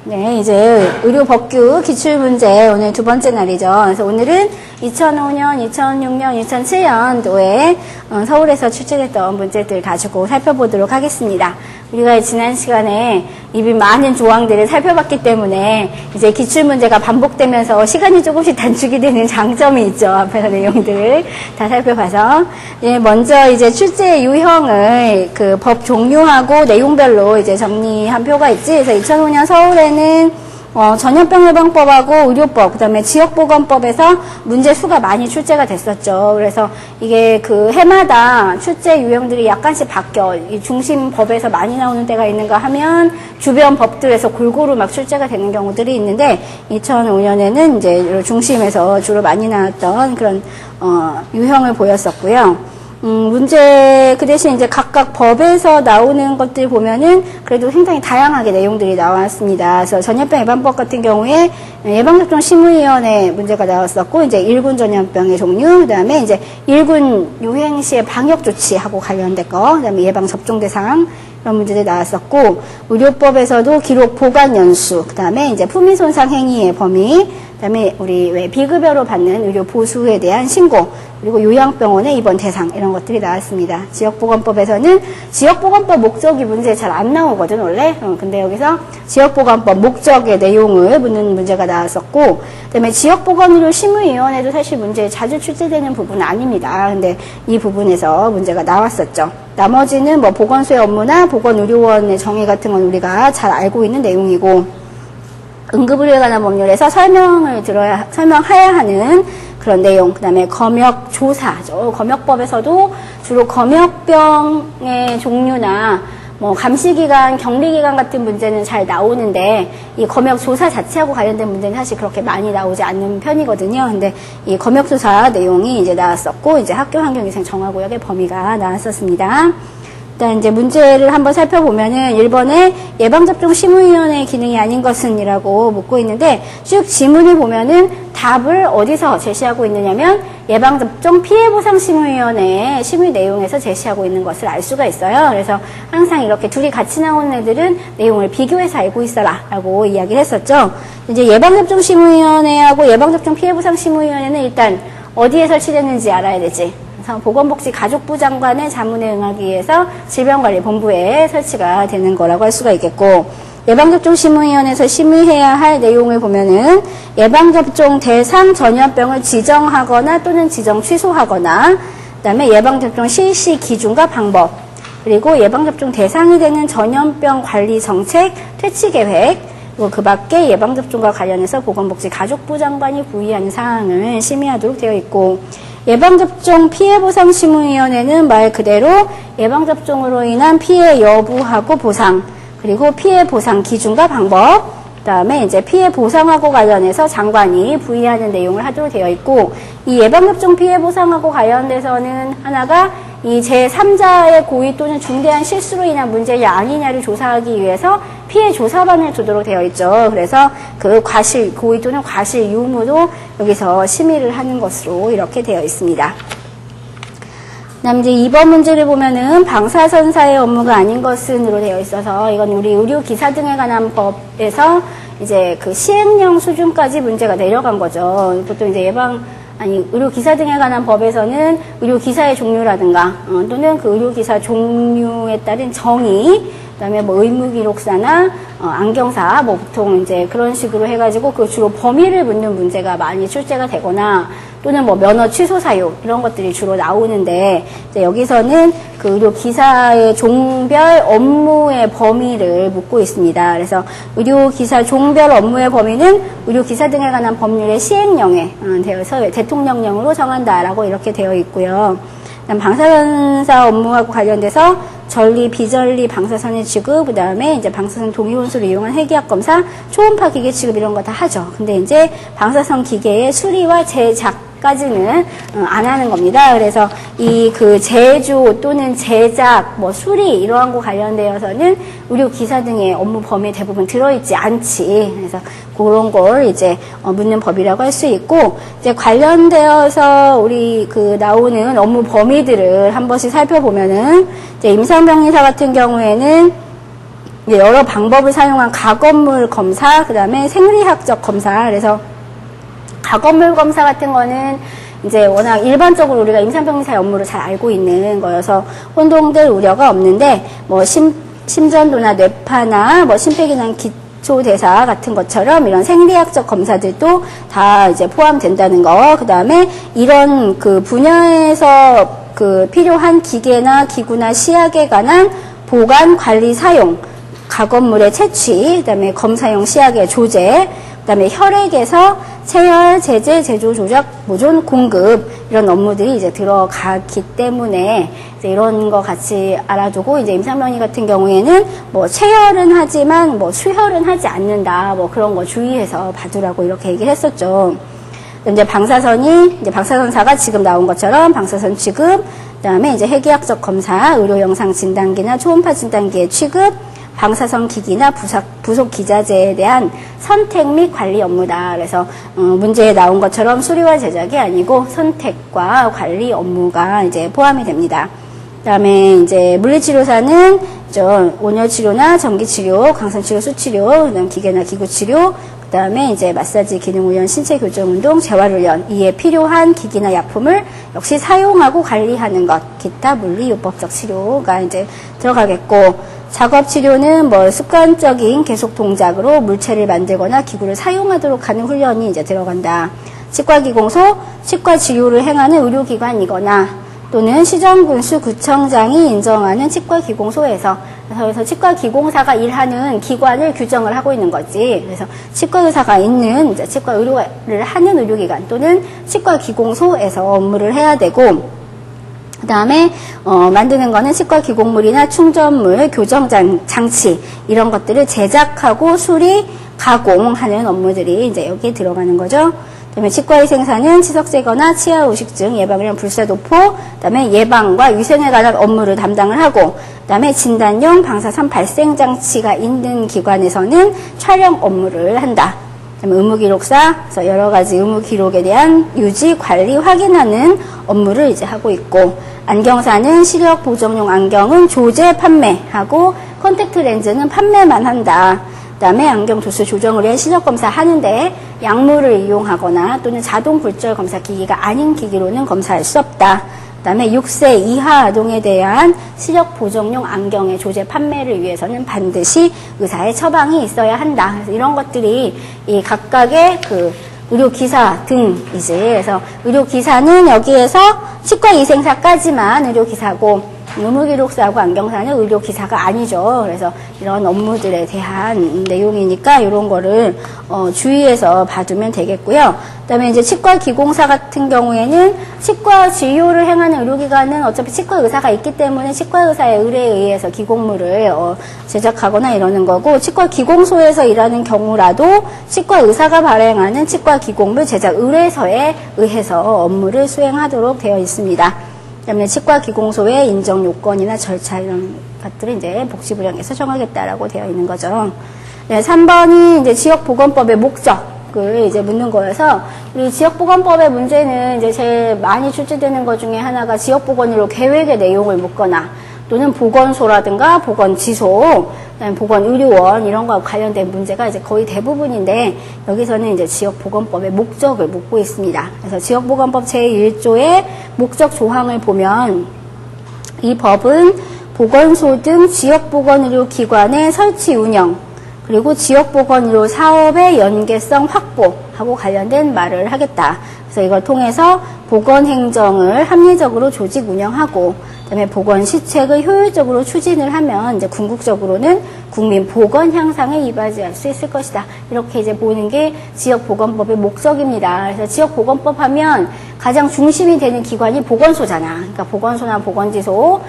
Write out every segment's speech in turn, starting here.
네, 이제 의료 법규 기출문제 오늘 두 번째 날이죠. 그래서 오늘은 2005년, 2006년, 2007년도에 서울에서 출제됐던 문제들 가지고 살펴보도록 하겠습니다. 우리가 지난 시간에 이미 많은 조항들을 살펴봤기 때문에 이제 기출문제가 반복되면서 시간이 조금씩 단축이 되는 장점이 있죠. 앞에서 내용들을 다 살펴봐서. 예, 먼저 이제 출제 유형을 그 법 종류하고 내용별로 이제 정리한 표가 있지. 그래서 2005년 서울에는 전염병 예방법하고 의료법, 그 다음에 지역보건법에서 문제 수가 많이 출제가 됐었죠. 그래서 이게 그 해마다 출제 유형들이 약간씩 바뀌어. 이 중심 법에서 많이 나오는 때가 있는가 하면 주변 법들에서 골고루 막 출제가 되는 경우들이 있는데 2005년에는 이제 중심에서 주로 많이 나왔던 그런 유형을 보였었고요. 문제, 그 대신 이제 각각 법에서 나오는 것들 보면은 그래도 굉장히 다양하게 내용들이 나왔습니다. 그래서 전염병 예방법 같은 경우에 예방접종 심의위원회 문제가 나왔었고, 이제 1군 전염병의 종류, 그 다음에 이제 1군 유행 시의 방역 조치하고 관련된 거, 그 다음에 예방접종 대상, 이런 문제들이 나왔었고, 의료법에서도 기록 보관 연수, 그 다음에 이제 품위 손상 행위의 범위, 그 다음에 우리 왜 비급여로 받는 의료 보수에 대한 신고, 그리고 요양병원의 입원 대상, 이런 것들이 나왔습니다. 지역보건법에서는 지역보건법 목적이 문제에 잘 안 나오거든, 원래. 근데 여기서 지역보건법 목적의 내용을 묻는 문제가 나왔었고, 그 다음에 지역보건의료 심의위원회도 사실 문제에 자주 출제되는 부분은 아닙니다. 근데 이 부분에서 문제가 나왔었죠. 나머지는 뭐 보건소의 업무나 보건의료원의 정의 같은 건 우리가 잘 알고 있는 내용이고, 응급의료에 관한 법률에서 설명해야 하는 그런 내용, 그 다음에 검역조사죠. 검역법에서도 주로 검역병의 종류나 뭐 감시기간, 격리기간 같은 문제는 잘 나오는데 이 검역조사 자체하고 관련된 문제는 사실 그렇게 많이 나오지 않는 편이거든요. 근데 이 검역조사 내용이 이제 나왔었고, 이제 학교환경위생 정화구역의 범위가 나왔었습니다. 일단 이제 문제를 한번 살펴보면은 1번에 예방접종 심의위원회의 기능이 아닌 것은 이라고 묻고 있는데, 쭉 지문을 보면은 답을 어디서 제시하고 있느냐면 예방접종 피해보상심의위원회의 심의 내용에서 제시하고 있는 것을 알 수가 있어요. 그래서 항상 이렇게 둘이 같이 나오는 애들은 내용을 비교해서 알고 있어라 라고 이야기를 했었죠. 이제 예방접종 심의위원회하고 예방접종 피해보상심의위원회는 일단 어디에 설치됐는지 알아야 되지. 보건복지가족부 장관의 자문에 응하기 위해서 질병관리본부에 설치가 되는 거라고 할 수가 있겠고, 예방접종심의위원회에서 심의해야 할 내용을 보면은 예방접종 대상 전염병을 지정하거나 또는 지정 취소하거나, 그 다음에 예방접종 실시 기준과 방법, 그리고 예방접종 대상이 되는 전염병 관리 정책, 퇴치 계획, 그리고 그 밖에 예방접종과 관련해서 보건복지가족부 장관이 부의하는 사항을 심의하도록 되어 있고, 예방접종 피해보상심의위원회는 말 그대로 예방접종으로 인한 피해 여부하고 보상, 그리고 피해 보상 기준과 방법, 그 다음에 이제 피해 보상하고 관련해서 장관이 부의하는 내용을 하도록 되어 있고, 이 예방접종 피해 보상하고 관련돼서는 하나가 이 제3자의 고의 또는 중대한 실수로 인한 문제냐 아니냐를 조사하기 위해서 피해 조사반을 두도록 되어 있죠. 그래서 그 과실, 고의 또는 과실 유무도 여기서 심의를 하는 것으로 이렇게 되어 있습니다. 그다음 이제 2번 문제를 보면은 방사선사의 업무가 아닌 것은으로 되어 있어서, 이건 우리 의료기사 등에 관한 법에서 이제 그 시행령 수준까지 문제가 내려간 거죠. 보통 이제 의료기사 등에 관한 법에서는 의료기사의 종류라든가, 또는 그 의료기사 종류에 따른 정의, 그 다음에 뭐 의무기록사나, 안경사, 뭐 보통 이제 그런 식으로 해가지고 그 주로 범위를 묻는 문제가 많이 출제가 되거나, 또는 뭐 면허 취소 사유, 이런 것들이 주로 나오는데, 이제 여기서는 그 의료기사의 종별 업무의 범위를 묻고 있습니다. 그래서 의료기사 종별 업무의 범위는 의료기사 등에 관한 법률의 시행령에 되어서 대통령령으로 정한다라고 이렇게 되어 있고요. 그다음 방사선사 업무하고 관련돼서 전리, 비전리 방사선의 취급, 그 다음에 이제 방사선 동위원소를 이용한 해기학 검사, 초음파 기계 취급 이런 거 다 하죠. 근데 이제 방사선 기계의 수리와 제작까지는 안 하는 겁니다. 그래서 이 그 제조 또는 제작, 뭐 수리 이러한 거 관련되어서는 의료기사 등의 업무 범위에 대부분 들어있지 않지. 그래서 그런 걸 이제 묻는 법이라고 할 수 있고, 이제 관련되어서 우리 그 나오는 업무 범위들을 한 번씩 살펴보면은, 이제 임상병리사 같은 경우에는 이제 여러 방법을 사용한 가건물 검사, 그 다음에 생리학적 검사. 그래서 가건물 검사 같은 거는 이제 워낙 일반적으로 우리가 임산병리사의 업무를 잘 알고 있는 거여서 혼동될 우려가 없는데, 뭐 심전도나 뇌파나 뭐 심폐기능 기초대사 같은 것처럼 이런 생리학적 검사들도 다 이제 포함된다는 거. 그 다음에 이런 그 분야에서 그 필요한 기계나 기구나 시약에 관한 보관, 관리, 사용, 가건물의 채취, 그 다음에 검사용 시약의 조제, 그 다음에 혈액에서 체열, 제제, 제조, 조작, 보존, 공급 이런 업무들이 이제 들어가기 때문에 이제 이런 거 같이 알아두고 이제 임산병리 같은 경우에는 뭐 체열은 하지만 뭐 수혈은 하지 않는다 뭐 그런 거 주의해서 봐두라고 이렇게 얘기를 했었죠. 이제 방사선사가 지금 나온 것처럼 방사선 취급, 그다음에 이제 핵의학적 검사, 의료 영상 진단기나 초음파 진단기의 취급, 방사선 기기나 부속 기자재에 대한 선택 및 관리 업무다. 그래서 문제에 나온 것처럼 수리와 제작이 아니고 선택과 관리 업무가 이제 포함이 됩니다. 그다음에 이제 물리치료사는 온열치료나 전기치료, 강선치료, 수치료, 그다음 기계나 기구치료, 그다음에 이제 마사지, 기능훈련, 신체교정운동, 재활훈련, 이에 필요한 기기나 약품을 역시 사용하고 관리하는 것, 기타 물리요법적 치료가 이제 들어가겠고, 작업치료는 뭐 습관적인 계속 동작으로 물체를 만들거나 기구를 사용하도록 하는 훈련이 이제 들어간다. 치과기공소, 치과치료를 행하는 의료기관이거나 또는 시정군수 구청장이 인정하는 치과기공소에서, 그래서 치과기공사가 일하는 기관을 규정을 하고 있는 거지. 그래서 치과의사가 있는 이제 치과의료를 하는 의료기관 또는 치과기공소에서 업무를 해야 되고, 그 다음에 만드는 거는 치과 기공물이나 충전물, 교정 장치 이런 것들을 제작하고 수리, 가공하는 업무들이 이제 여기에 들어가는 거죠. 그다음에 치과의생사는 치석제거나 치아의식증 예방을 위한 불사도포, 그다음에 예방과 위생에 관한 업무를 담당을 하고, 그다음에 진단용 방사선 발생 장치가 있는 기관에서는 촬영 업무를 한다. 의무기록사, 그래서 여러 가지 의무기록에 대한 유지, 관리, 확인하는 업무를 이제 하고 있고, 안경사는 시력 보정용 안경은 조제 판매하고 컨택트 렌즈는 판매만 한다. 그다음에 안경 도수 조정을 위한 시력 검사 하는데 약물을 이용하거나 또는 자동 굴절 검사 기기가 아닌 기기로는 검사할 수 없다. 그다음에 6세 이하 아동에 대한 시력 보정용 안경의 조제 판매를 위해서는 반드시 의사의 처방이 있어야 한다. 그래서 이런 것들이 이 각각의 그 의료기사 등이지. 그래서 의료기사는 여기에서 치과의생사까지만 의료기사고, 의무기록사하고 안경사는 의료기사가 아니죠. 그래서 이런 업무들에 대한 내용이니까 이런 거를 주의해서 봐두면 되겠고요. 그다음에 이제 치과기공사 같은 경우에는 치과 진료를 행하는 의료기관은 어차피 치과의사가 있기 때문에 치과의사의 의뢰에 의해서 기공물을 제작하거나 이러는 거고, 치과기공소에서 일하는 경우라도 치과의사가 발행하는 치과기공물 제작 의뢰서에 의해서 업무를 수행하도록 되어 있습니다. 그다음에 치과기공소의 인정 요건이나 절차 이런 것들을 이제 복지부령에서 정하겠다라고 되어 있는 거죠. 네, 3번이 이제 지역보건법의 목적을 이제 묻는 거여서, 우리 지역보건법의 문제는 이제 제일 많이 출제되는 것 중에 하나가 지역보건의료 계획의 내용을 묻거나 또는 보건소라든가 보건지소, 그다음에 보건의료원 이런 거와 관련된 문제가 이제 거의 대부분인데, 여기서는 이제 지역보건법의 목적을 묻고 있습니다. 그래서 지역보건법 제1조의 목적 조항을 보면, 이 법은 보건소 등 지역보건의료기관의 설치 운영, 그리고 지역보건의료 사업의 연계성 확보하고 관련된 말을 하겠다. 그래서 이걸 통해서 보건행정을 합리적으로 조직 운영하고, 그다음에 보건시책을 효율적으로 추진을 하면 이제 궁극적으로는 국민 보건 향상에 이바지할 수 있을 것이다. 이렇게 이제 보는 게 지역보건법의 목적입니다. 그래서 지역보건법 하면 가장 중심이 되는 기관이 보건소잖아. 그러니까 보건소나 보건지소,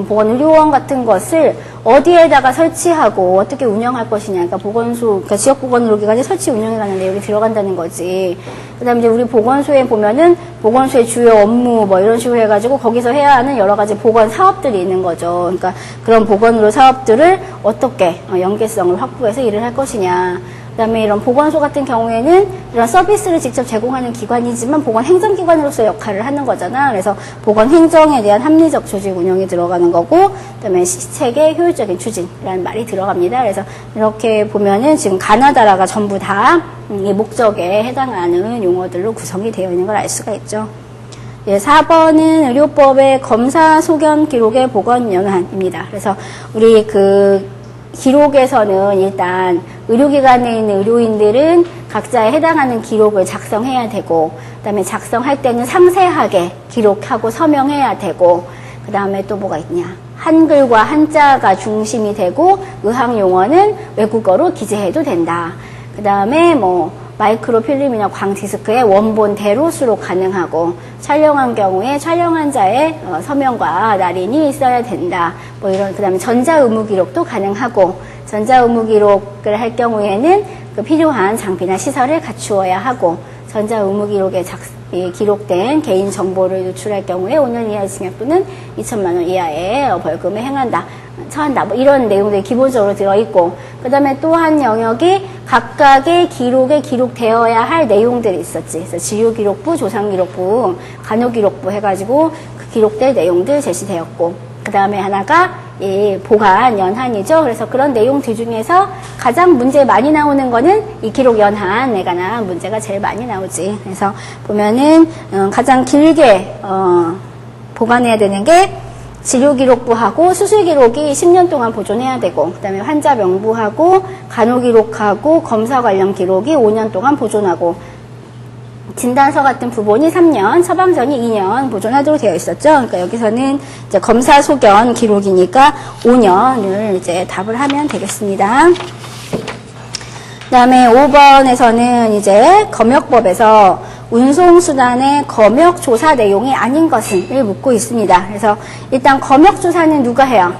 보건의료원 같은 것을 어디에다가 설치하고 어떻게 운영할 것이냐. 그러니까 그러니까 지역보건의료기관의 설치 운영에 관한 내용이 들어간다는 거지. 그다음에 이제 우리 보건소에 보면은 보건소의 주요 업무 뭐 이런 식으로 해가지고 거기서 해야 하는 여러 가지 보건 사업들이 있는 거죠. 그러니까 그런 보건의료 사업들을 어떻게 연계성을 확보해서 일을 할 것이냐. 그다음에 이런 보건소 같은 경우에는 이런 서비스를 직접 제공하는 기관이지만 보건행정기관으로서 역할을 하는 거잖아. 그래서 보건행정에 대한 합리적 조직 운영이 들어가는 거고, 그다음에 시책의 효율적인 추진이라는 말이 들어갑니다. 그래서 이렇게 보면은 지금 가나다라가 전부 다 이 목적에 해당하는 용어들로 구성이 되어 있는 걸 알 수가 있죠. 4번은 의료법의 검사 소견 기록의 복원 연한입니다. 그래서 우리 그 기록에서는 일단 의료기관에 있는 의료인들은 각자에 해당하는 기록을 작성해야 되고, 그 다음에 작성할 때는 상세하게 기록하고 서명해야 되고, 그 다음에 또 뭐가 있냐. 한글과 한자가 중심이 되고, 의학용어는 외국어로 기재해도 된다. 그 다음에 뭐, 마이크로필름이나 광디스크의 원본대로 수록 가능하고, 촬영한 경우에 촬영한 자의 서명과 날인이 있어야 된다. 뭐 이런, 그 다음에 전자의무기록도 가능하고, 전자의무기록을 할 경우에는 그 필요한 장비나 시설을 갖추어야 하고, 전자의무기록에 기록된 개인정보를 유출할 경우에 5년 이하의 징역 또는 2천만 원 이하의 벌금에 처한다. 뭐 이런 내용들이 기본적으로 들어있고, 그 다음에 또 한 영역이 각각의 기록에 기록되어야 할 내용들이 있었지. 그래서 진료기록부, 조상기록부, 간호기록부 해가지고 그 기록될 내용들 제시되었고, 그 다음에 하나가 이 보관 연한이죠. 그래서 그런 내용들 중에서 가장 문제 많이 나오는 거는 이 기록 연한에 관한 문제가 제일 많이 나오지. 그래서 보면은 가장 길게 보관해야 되는 게 진료기록부하고 수술기록이 10년 동안 보존해야 되고, 그 다음에 환자 명부하고 간호기록하고 검사 관련 기록이 5년 동안 보존하고, 진단서 같은 부분이 3년, 처방전이 2년 보존하도록 되어 있었죠. 그러니까 여기서는 이제 검사 소견 기록이니까 5년을 이제 답을 하면 되겠습니다. 그 다음에 5번에서는 이제 검역법에서 운송수단의 검역조사 내용이 아닌 것은을 묻고 있습니다. 그래서 일단 검역조사는 누가 해요?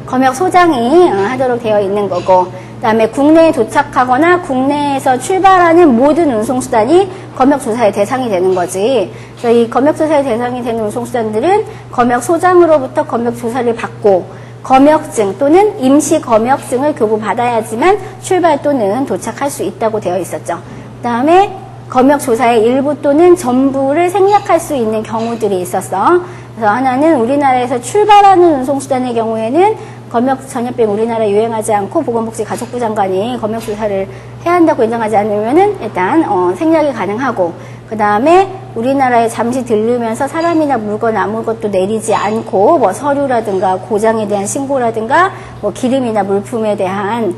검역소장이 하도록 되어 있는 거고, 그 다음에 국내에 도착하거나 국내에서 출발하는 모든 운송수단이 검역조사의 대상이 되는 거지. 그래서 이 검역조사의 대상이 되는 운송수단들은 검역소장으로부터 검역조사를 받고, 검역증 또는 임시검역증을 교부받아야지만 출발 또는 도착할 수 있다고 되어 있었죠. 그 다음에 검역조사의 일부 또는 전부를 생략할 수 있는 경우들이 있었어. 그래서 하나는 우리나라에서 출발하는 운송수단의 경우에는 검역 전염병 우리나라에 유행하지 않고 보건복지가족부 장관이 검역조사를 해야 한다고 인정하지 않으면은 일단 생략이 가능하고, 그 다음에 우리나라에 잠시 들르면서 사람이나 물건 아무것도 내리지 않고 뭐 서류라든가 고장에 대한 신고라든가 뭐 기름이나 물품에 대한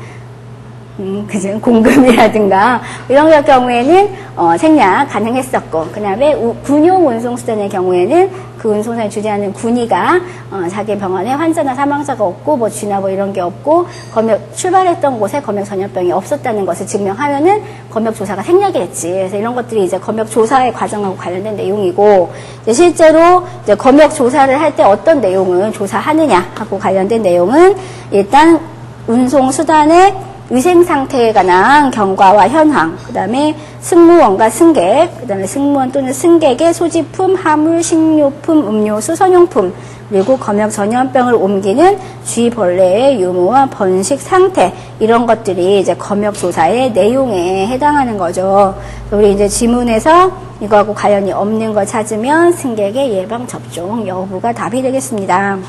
공금이라든가 이런 경우에는 생략 가능했었고, 그 다음에 군용 운송수단의 경우에는 그 운송선을 주재하는 군의가 자기 병원에 환자나 사망자가 없고 뭐 쥐나 뭐 이런 게 없고 출발했던 곳에 검역 전염병이 없었다는 것을 증명하면은 검역 조사가 생략이 됐지. 그래서 이런 것들이 이제 검역 조사의 과정하고 관련된 내용이고, 이제 실제로 이제 검역 조사를 할 때 어떤 내용을 조사하느냐 하고 관련된 내용은 일단 운송수단의 위생 상태에 관한 경과와 현황, 그 다음에 승무원과 승객, 그 다음에 승무원 또는 승객의 소지품, 화물, 식료품, 음료수, 선용품, 그리고 검역 전염병을 옮기는 쥐벌레의 유무와 번식 상태, 이런 것들이 이제 검역 조사의 내용에 해당하는 거죠. 우리 이제 지문에서 이거하고 관련이 없는 걸 찾으면 승객의 예방 접종 여부가 답이 되겠습니다.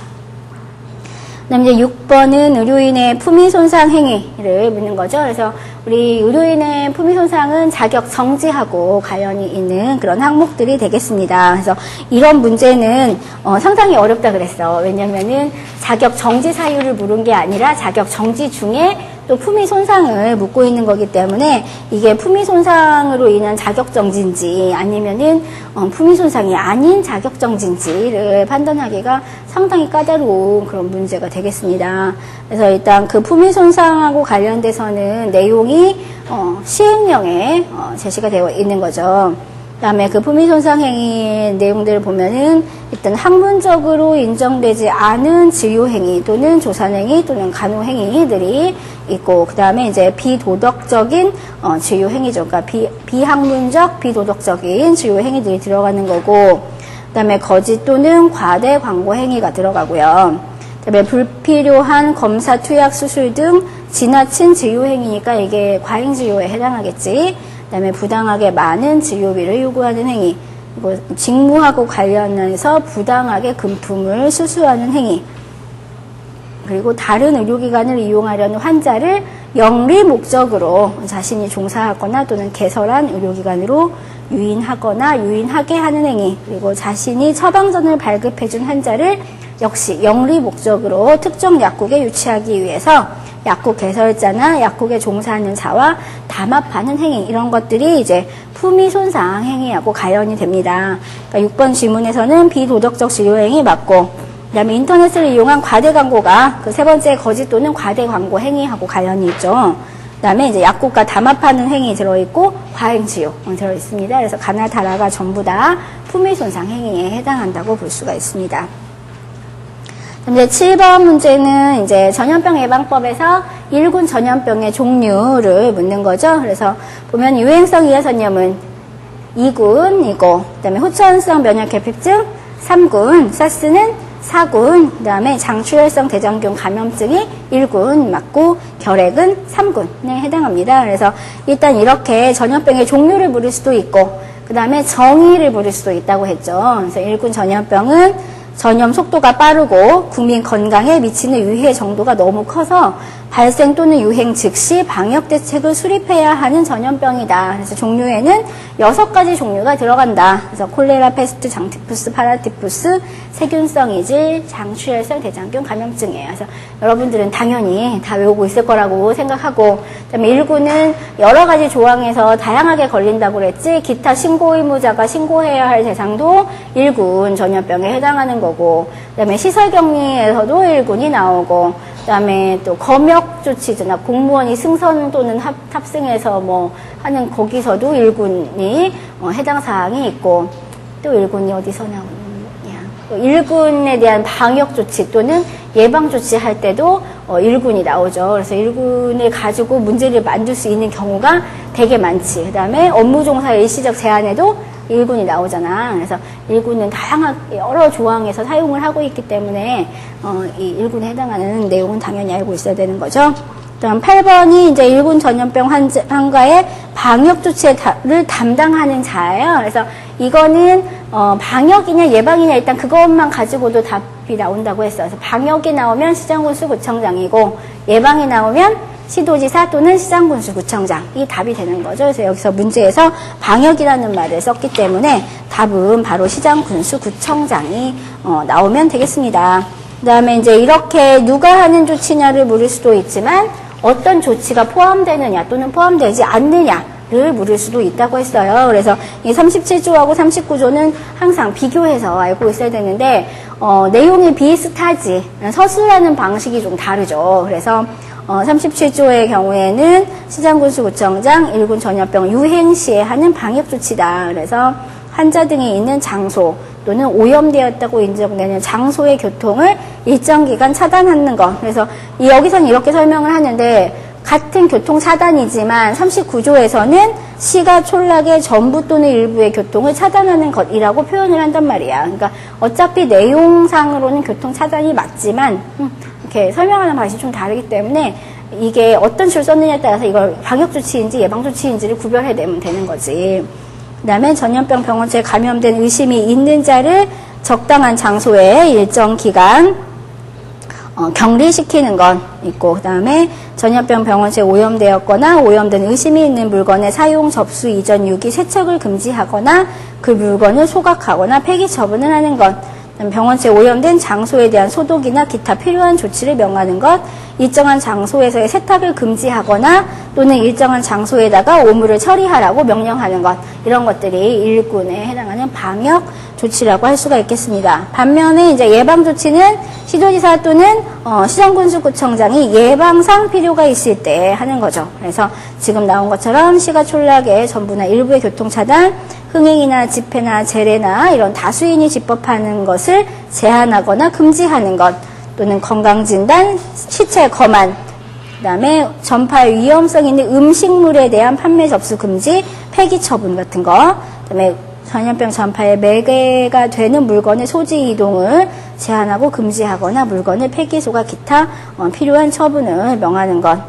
그다음 이제 6번은 의료인의 품위 손상 행위를 묻는 거죠. 그래서 우리 의료인의 품위 손상은 자격 정지하고 관련이 있는 그런 항목들이 되겠습니다. 그래서 이런 문제는 상당히 어렵다 그랬어. 왜냐면은 자격 정지 사유를 물은 게 아니라 자격 정지 중에 또 품위 손상을 묻고 있는 거기 때문에 이게 품위 손상으로 인한 자격 정지인지 아니면은 품위 손상이 아닌 자격 정지인지를 판단하기가 상당히 까다로운 그런 문제가 되겠습니다. 그래서 일단 그 품위 손상하고 관련돼서는 내용이 시행령에 제시가 되어 있는 거죠. 그다음에 그 품위 손상 행위 내용들을 보면은 일단 학문적으로 인정되지 않은 진료 행위 또는 조산 행위 또는 간호 행위들이 있고, 그다음에 이제 비도덕적인 진료 행위죠. 그러니까 비학문적 비도덕적인 진료 행위들이 들어가는 거고, 그다음에 거짓 또는 과대 광고 행위가 들어가고요. 그다음에 불필요한 검사 투약 수술 등 지나친 진료행위니까 이게 과잉진료에 해당하겠지. 그 다음에 부당하게 많은 진료비를 요구하는 행위. 그리고 직무하고 관련해서 부당하게 금품을 수수하는 행위. 그리고 다른 의료기관을 이용하려는 환자를 영리 목적으로 자신이 종사하거나 또는 개설한 의료기관으로 유인하거나 유인하게 하는 행위. 그리고 자신이 처방전을 발급해준 환자를 역시 영리 목적으로 특정 약국에 유치하기 위해서 약국 개설자나 약국에 종사하는 자와 담합하는 행위, 이런 것들이 이제 품위 손상 행위하고 관련이 됩니다. 그러니까 6번 지문에서는 비도덕적 진료행위 맞고, 그 다음에 인터넷을 이용한 과대 광고가 그 세 번째 거짓 또는 과대 광고 행위하고 관련이 있죠. 그 다음에 이제 약국과 담합하는 행위 들어있고, 과잉치료 들어있습니다. 그래서 가나다라가 전부 다 품위 손상 행위에 해당한다고 볼 수가 있습니다. 이제 7번 문제는 이제 전염병 예방법에서 1군 전염병의 종류를 묻는 거죠. 그래서 보면 유행성 이하선염은 2군이고, 그 다음에 호전성 면역결핍증 3군, 사스는 4군, 그 다음에 장출혈성 대장균 감염증이 1군 맞고, 결핵은 3군에 해당합니다. 그래서 일단 이렇게 전염병의 종류를 물을 수도 있고, 그 다음에 정의를 물을 수도 있다고 했죠. 그래서 1군 전염병은 전염 속도가 빠르고 국민 건강에 미치는 위해 정도가 너무 커서 발생 또는 유행 즉시 방역 대책을 수립해야 하는 전염병이다. 그래서 종류에는 6가지 종류가 들어간다. 그래서 콜레라, 페스트, 장티푸스, 파라티푸스, 세균성 이질, 장출혈성 대장균 감염증이에요. 그래서 여러분들은 당연히 다 외우고 있을 거라고 생각하고, 그다음에 1군은 여러 가지 조항에서 다양하게 걸린다고 그랬지, 기타 신고 의무자가 신고해야 할 대상도 1군 전염병에 해당하는 거고, 그다음에 시설격리에서도 1군이 나오고, 그다음에 또 검역 조치잖아. 공무원이 승선 또는 탑승해서 뭐 하는 거기서도 1군이 해당 사항이 있고, 또 1군이 어디서 나오느냐. 1군에 대한 방역 조치 또는 예방 조치 할 때도 1군이 나오죠. 그래서 1군을 가지고 문제를 만들 수 있는 경우가 되게 많지. 그다음에 업무 종사 일시적 제한에도 1군이 나오잖아. 그래서 1군은 다양하게 여러 조항에서 사용을 하고 있기 때문에 이 1군에 해당하는 내용은 당연히 알고 있어야 되는 거죠. 다음 8번이 이제 1군 전염병 환자의 방역 조치를 담당하는 자예요. 그래서 이거는 방역이냐 예방이냐 일단 그것만 가지고도 답이 나온다고 했어요. 그래서 방역이 나오면 시장군수구청장이고, 예방이 나오면 시도지사 또는 시장군수구청장이 답이 되는 거죠. 그래서 여기서 문제에서 방역이라는 말을 썼기 때문에 답은 바로 시장군수구청장이 나오면 되겠습니다. 그 다음에 이제 이렇게 누가 하는 조치냐를 물을 수도 있지만 어떤 조치가 포함되느냐 또는 포함되지 않느냐를 물을 수도 있다고 했어요. 그래서 이 37조하고 39조는 항상 비교해서 알고 있어야 되는데 내용이 비슷하지 서술하는 방식이 좀 다르죠. 그래서 37조의 경우에는 시장군수구청장 1군 전염병 유행 시에 하는 방역조치다. 그래서 환자 등이 있는 장소 또는 오염되었다고 인정되는 장소의 교통을 일정 기간 차단하는 것. 그래서 여기서는 이렇게 설명을 하는데 같은 교통 차단이지만 39조에서는 시가 촌락의 전부 또는 일부의 교통을 차단하는 것이라고 표현을 한단 말이야. 그러니까 어차피 내용상으로는 교통 차단이 맞지만 이렇게 설명하는 방식이 좀 다르기 때문에 이게 어떤 줄 썼느냐에 따라서 이걸 방역조치인지 예방조치인지를 구별해내면 되는 거지. 그 다음에 전염병 병원체에 감염된 의심이 있는 자를 적당한 장소에 일정 기간 격리시키는 건 있고, 그 다음에 전염병 병원체에 오염되었거나 오염된 의심이 있는 물건의 사용, 접수, 이전, 유기, 세척을 금지하거나 그 물건을 소각하거나 폐기 처분을 하는 것, 병원체에 오염된 장소에 대한 소독이나 기타 필요한 조치를 명하는 것, 일정한 장소에서의 세탁을 금지하거나 또는 일정한 장소에다가 오물을 처리하라고 명령하는 것, 이런 것들이 1군에 해당하는 방역 조치라고 할 수가 있겠습니다. 반면에 이제 예방 조치는 시도지사 또는 시장군수구청장이 예방상 필요가 있을 때 하는 거죠. 그래서 지금 나온 것처럼 시가 촌락의 전부나 일부의 교통차단, 흥행이나 집회나 재래나 이런 다수인이 집법하는 것을 제한하거나 금지하는 것, 또는 건강진단, 시체 검안, 그 다음에 전파의 위험성 있는 음식물에 대한 판매 접수 금지, 폐기 처분 같은 거, 그 다음에 전염병 전파에 매개가 되는 물건의 소지 이동을 제한하고 금지하거나 물건을 폐기, 소각, 기타 필요한 처분을 명하는 것.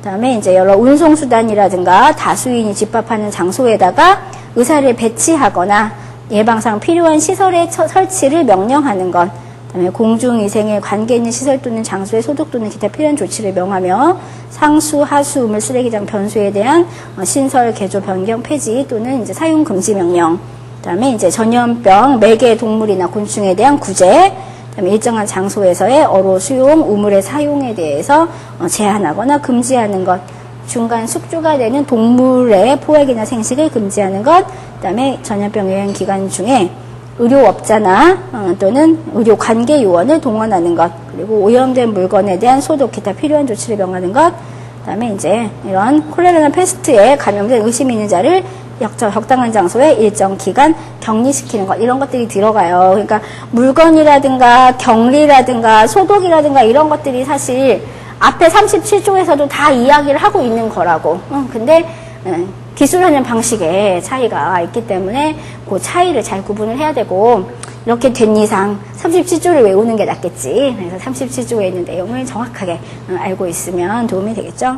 그다음에 이제 여러 운송수단이라든가 다수인이 집합하는 장소에다가 의사를 배치하거나 예방상 필요한 시설의 설치를 명령하는 것. 그다음에 공중위생에 관계 있는 시설 또는 장소의 소독 또는 기타 필요한 조치를 명하며 상수, 하수, 우물, 쓰레기장 변수에 대한 신설, 개조, 변경, 폐지 또는 이제 사용 금지 명령. 그다음에 이제 전염병, 매개 동물이나 곤충에 대한 구제. 그다음에 일정한 장소에서의 어로 수용, 우물의 사용에 대해서 제한하거나 금지하는 것. 중간 숙주가 되는 동물의 포획이나 생식을 금지하는 것. 그다음에 전염병 유행 기간 중에 의료업자나 또는 의료 관계 요원을 동원하는 것, 그리고 오염된 물건에 대한 소독, 기타 필요한 조치를 명하는 것, 그다음에 이제 이런 콜레라나 패스트에 감염된 의심 있는 자를 적당한 장소에 일정 기간 격리시키는 것, 이런 것들이 들어가요. 그러니까 물건이라든가 격리라든가 소독이라든가 이런 것들이 사실 앞에 37조에서도 다 이야기를 하고 있는 거라고. 근데 기술하는 방식에 차이가 있기 때문에 그 차이를 잘 구분을 해야 되고, 이렇게 된 이상 37조를 외우는 게 낫겠지. 그래서 37조에 있는 내용을 정확하게 알고 있으면 도움이 되겠죠.